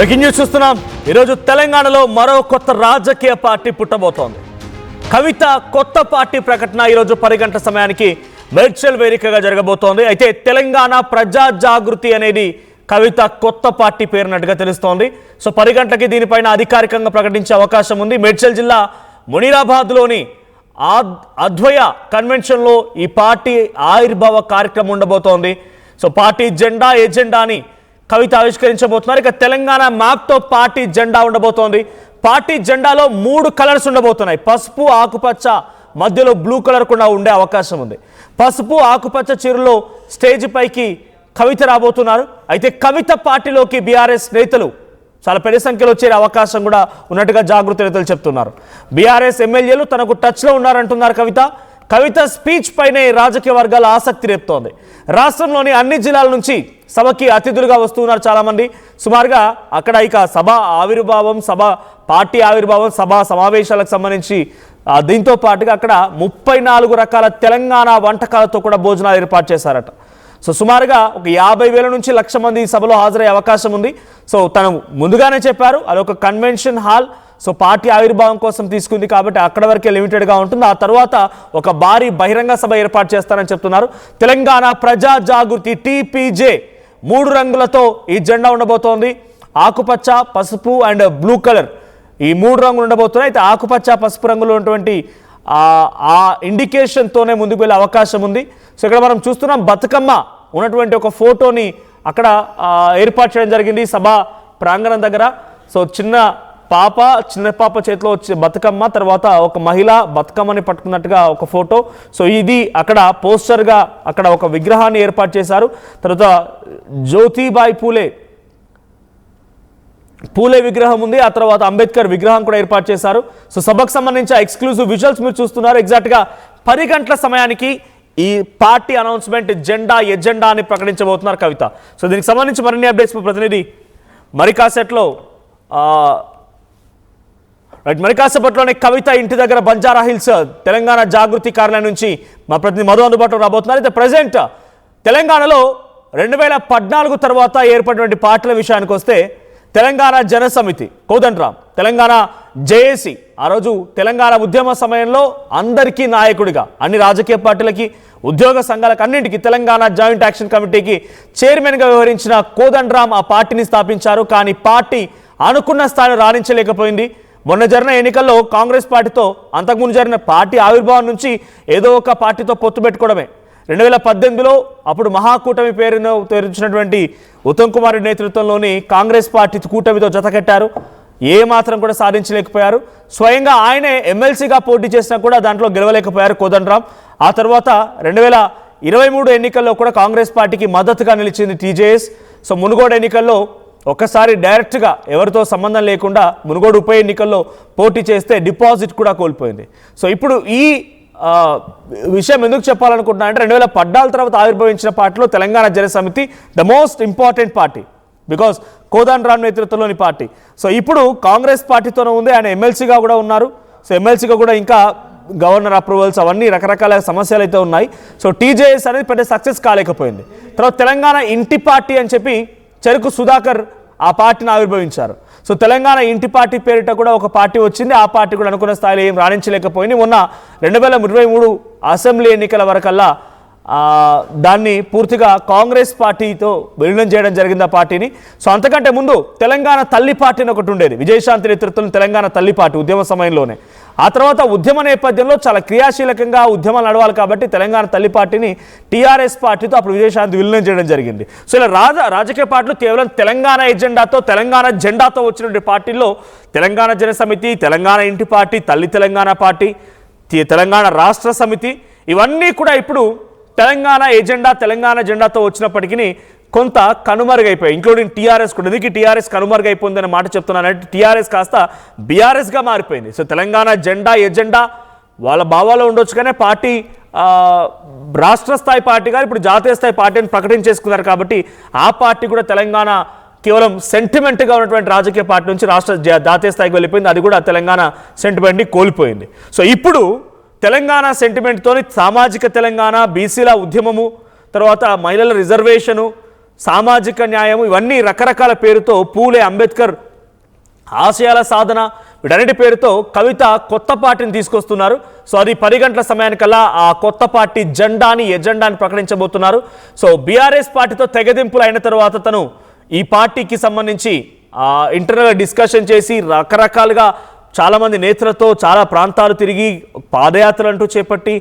Breaking news చూస్తున్నాం. ఈరోజు తెలంగాణలో మరో కొత్త రాజకీయ పార్టీ పుట్టబోతోంది. కవిత కొత్త పార్టీ ప్రకటన ఈరోజు 10 గంటల సమయానికి వర్చువల్ వేదికగా జరగబోతోంది. అయితే తెలంగాణ ప్రజా జాగృతి అనేది కవిత కొత్త పార్టీ పేరున్నట్టుగా తెలుస్తోంది. సో 10 గంటలకి దీనిపైన అధికారికంగా ప్రకటించే అవకాశం ఉంది. మేడ్చల్ జిల్లా మునిరాబాద్లోని అద్వయ కన్వెన్షన్లో ఈ పార్టీ ఆవిర్భావ కార్యక్రమం ఉండబోతోంది. సో పార్టీ జెండా ఎజెండాని కవిత ఆవిష్కరించబోతున్నారు. ఇక తెలంగాణ మ్యాప్తో పార్టీ జెండా ఉండబోతోంది. పార్టీ జెండాలో 3 కలర్స్ ఉండబోతున్నాయి. పసుపు, ఆకుపచ్చ, మధ్యలో బ్లూ కలర్ కూడా ఉండే అవకాశం ఉంది. పసుపు ఆకుపచ్చ చీరలో స్టేజ్ పైకి కవిత రాబోతున్నారు. అయితే కవిత పార్టీలోకి బీఆర్ఎస్ నేతలు చాలా పెద్ద సంఖ్యలో చేరే అవకాశం కూడా ఉన్నట్టుగా జాగృతి నేతలు చెప్తున్నారు. బీఆర్ఎస్ ఎమ్మెల్యేలు తనకు టచ్లో ఉన్నారంటున్నారు కవిత స్పీచ్ పైనే రాజకీయ వర్గాల ఆసక్తి రేపుతోంది. రాష్ట్రంలోని అన్ని జిల్లాల నుంచి సభకి అతిథులుగా వస్తున్నారు చాలామంది. సుమారుగా అక్కడ ఇక సభ ఆవిర్భావం, పార్టీ ఆవిర్భావం, సమావేశాలకు సంబంధించి దీంతో పాటుగా అక్కడ 34 రకాల తెలంగాణ వంటకాలతో కూడా భోజనాలు ఏర్పాటు చేశారట. సో సుమారుగా ఒక 50,000 నుంచి 1,00,000 మంది ఈ సభలో హాజరయ్యే అవకాశం ఉంది. సో తను ముందుగానే చెప్పారు అదొక కన్వెన్షన్ హాల్. సో పార్టీ ఆవిర్భావం కోసం తీసుకుంది కాబట్టి అక్కడ వరకే లిమిటెడ్గా ఉంటుంది. ఆ తర్వాత ఒక భారీ బహిరంగ సభ ఏర్పాటు చేస్తారని చెప్తున్నారు. తెలంగాణ ప్రజా జాగృతి TPJ 3 రంగులతో ఈ జెండా ఉండబోతోంది. ఆకుపచ్చ, పసుపు అండ్ బ్లూ కలర్ ఈ 3 రంగులు ఉండబోతున్నాయి. అయితే ఆకుపచ్చ, పసుపు రంగులో ఉన్నటువంటి ఆ ఇండికేషన్తోనే ముందుకు వెళ్ళే అవకాశం ఉంది. సో ఇక్కడ మనం చూస్తున్నాం బతుకమ్మ ఉన్నటువంటి ఒక ఫోటోని అక్కడ ఏర్పాటు చేయడం జరిగింది సభ ప్రాంగణం దగ్గర. సో చిన్న పాప చేతిలో వచ్చే బతుకమ్మ, తర్వాత ఒక మహిళ బతుకమ్మని పట్టుకున్నట్టుగా ఒక ఫోటో. సో ఇది అక్కడ పోస్టర్గా అక్కడ ఒక విగ్రహాన్ని ఏర్పాటు చేశారు. తర్వాత జ్యోతిబాయి పూలే విగ్రహం ఉంది. ఆ తర్వాత అంబేద్కర్ విగ్రహం కూడా ఏర్పాటు చేశారు. సో సభకు సంబంధించి ఎక్స్క్లూజివ్ విజువల్స్ మీరు చూస్తున్నారు. ఎగ్జాక్ట్గా 10 గంటల సమయానికి ఈ పార్టీ అనౌన్స్మెంట్ జెండా ఎజెండా అని ప్రకటించబోతున్నారు కవిత. సో దీనికి సంబంధించి మరిన్ని అప్డేట్స్ మా ప్రతినిధి మరికాసేపట్లోనే కవిత ఇంటి దగ్గర బంజారా హిల్స్ తెలంగాణ జాగృతి కార్యాలయం నుంచి మా ప్రతినిధి మధు అందుబాటులో రాబోతున్నారు. అయితే ప్రజెంట్ తెలంగాణలో 2014 తర్వాత ఏర్పడినటువంటి పార్టీల విషయానికి వస్తే తెలంగాణ జన సమితి కోదండరాం, తెలంగాణ జేఏసీ ఆ రోజు తెలంగాణ ఉద్యమ సమయంలో అందరికీ నాయకుడిగా అన్ని రాజకీయ పార్టీలకి, ఉద్యోగ సంఘాలకు అన్నింటికీ తెలంగాణ జాయింట్ యాక్షన్ కమిటీకి చైర్మన్గా వ్యవహరించిన కోదండరాం ఆ పార్టీని స్థాపించారు. కానీ పార్టీ అనుకున్న స్థాయిలో రాణించలేకపోయింది. మొన్న జరిగిన ఎన్నికల్లో కాంగ్రెస్ పార్టీతో, అంతకుముందు జరిగిన పార్టీ ఆవిర్భావం నుంచి ఏదో ఒక పార్టీతో పొత్తు పెట్టుకోవడమే. 2018లో అప్పుడు మహాకూటమి పేరును తెరించినటువంటి ఉత్తమ్ కుమార్ రెడ్డి నేతృత్వంలోని కాంగ్రెస్ పార్టీ కూటమితో జతకట్టారు. ఏమాత్రం కూడా సాధించలేకపోయారు. స్వయంగా ఆయనే ఎమ్మెల్సీగా పోటీ చేసినా కూడా దాంట్లో గెలవలేకపోయారు కోదండరాం. ఆ తర్వాత 2023 ఎన్నికల్లో కూడా కాంగ్రెస్ పార్టీకి మద్దతుగా నిలిచింది TJS. సో మునుగోడు ఎన్నికల్లో ఒక్కసారి డైరెక్ట్గా ఎవరితో సంబంధం లేకుండా మునుగోడు ఉప ఎన్నికల్లో పోటీ చేస్తే డిపాజిట్ కూడా కోల్పోయింది. సో ఇప్పుడు ఈ విషయం ఎందుకు చెప్పాలనుకుంటున్నా అంటే 2014 తర్వాత ఆవిర్భవించిన పార్టీలో తెలంగాణ జన సమితి the most important party, because Kodandaram నేతృత్వంలోని పార్టీ. సో ఇప్పుడు కాంగ్రెస్ పార్టీతోనే ఉంది. ఆయన ఎమ్మెల్సీగా కూడా ఉన్నారు. సో ఎమ్మెల్సీగా కూడా ఇంకా గవర్నర్ అప్రూవల్స్ అవన్నీ రకరకాల సమస్యలు అయితే ఉన్నాయి. సో TJS అనేది పెద్ద సక్సెస్ కాలేకపోయింది. తర్వాత తెలంగాణ ఇంటి పార్టీ అని చెప్పి చెరుకు సుధాకర్ ఆ పార్టీని ఆవిర్భవించారు. సో తెలంగాణ ఇంటి పార్టీ పేరిట కూడా ఒక పార్టీ వచ్చింది. ఆ పార్టీ కూడా అనుకున్న స్థాయిలో ఏం రాణించలేకపోయింది. మొన్న 2023 అసెంబ్లీ ఎన్నికల వరకల్లా దాన్ని పూర్తిగా కాంగ్రెస్ పార్టీతో విలీనం చేయడం జరిగింది ఆ పార్టీని. సో అంతకంటే ముందు తెలంగాణ తల్లి పార్టీ అని ఒకటి ఉండేది. విజయశాంతి నేతృత్వంలో తెలంగాణ తల్లి పార్టీ ఉద్యమ సమయంలోనే. ఆ తర్వాత ఉద్యమ నేపథ్యంలో చాలా క్రియాశీలకంగా ఉద్యమాలు నడవాలి కాబట్టి తెలంగాణ తల్లి పార్టీని TRS పార్టీతో అప్పుడు విజయశాంతి విలీనం చేయడం జరిగింది. సో ఇలా రాజకీయ పార్టీలు కేవలం తెలంగాణ ఎజెండాతో, తెలంగాణ జెండాతో వచ్చినటువంటి పార్టీల్లో తెలంగాణ జన సమితి, తెలంగాణ ఇంటి పార్టీ, తల్లి తెలంగాణ పార్టీ, తెలంగాణ రాష్ట్ర సమితి ఇవన్నీ కూడా ఇప్పుడు తెలంగాణ ఎజెండా, తెలంగాణ జెండాతో వచ్చినప్పటికీ కొంత కనుమరుగైపోయాయి. ఇంక్లూడింగ్ TRS కూడా. ఎందుకు TRS కనుమరుగైపోయిందనే మాట చెప్తున్నానంటే TRS కాస్త BRSగా మారిపోయింది. సో తెలంగాణ జెండా ఎజెండా వాళ్ళ భావాలో ఉండొచ్చు కానీ పార్టీ రాష్ట్ర స్థాయి పార్టీగా ఇప్పుడు జాతీయ స్థాయి పార్టీని ప్రకటించేసుకున్నారు కాబట్టి ఆ పార్టీ కూడా తెలంగాణ కేవలం సెంటిమెంట్గా ఉన్నటువంటి రాజకీయ పార్టీ నుంచి రాష్ట్ర జాతీయ స్థాయికి వెళ్ళిపోయింది. అది కూడా తెలంగాణ సెంటిమెంట్ని కోల్పోయింది. సో ఇప్పుడు తెలంగాణ సెంటిమెంట్తోని సామాజిక తెలంగాణ, బీసీల ఉద్యమము, తర్వాత మహిళల రిజర్వేషను, సామాజిక న్యాయం, ఇవన్నీ రకరకాల పేరుతో పూలే అంబేద్కర్ ఆశయాల సాధన వీటన్నిటి పేరుతో కవిత కొత్త పార్టీని తీసుకొస్తున్నారు. సో అది 10 గంటల సమయానికల్లా ఆ కొత్త పార్టీ ఎజెండాని ప్రకటించబోతున్నారు. సో బీఆర్ఎస్ పార్టీతో తెగదింపులు అయిన తర్వాత తను ఈ పార్టీకి సంబంధించి ఇంటర్నల్గా డిస్కషన్ చేసి రకరకాలుగా చాలామంది నేతలతో చాలా ప్రాంతాలు తిరిగి పాదయాత్రలు అంటూ చేపట్టి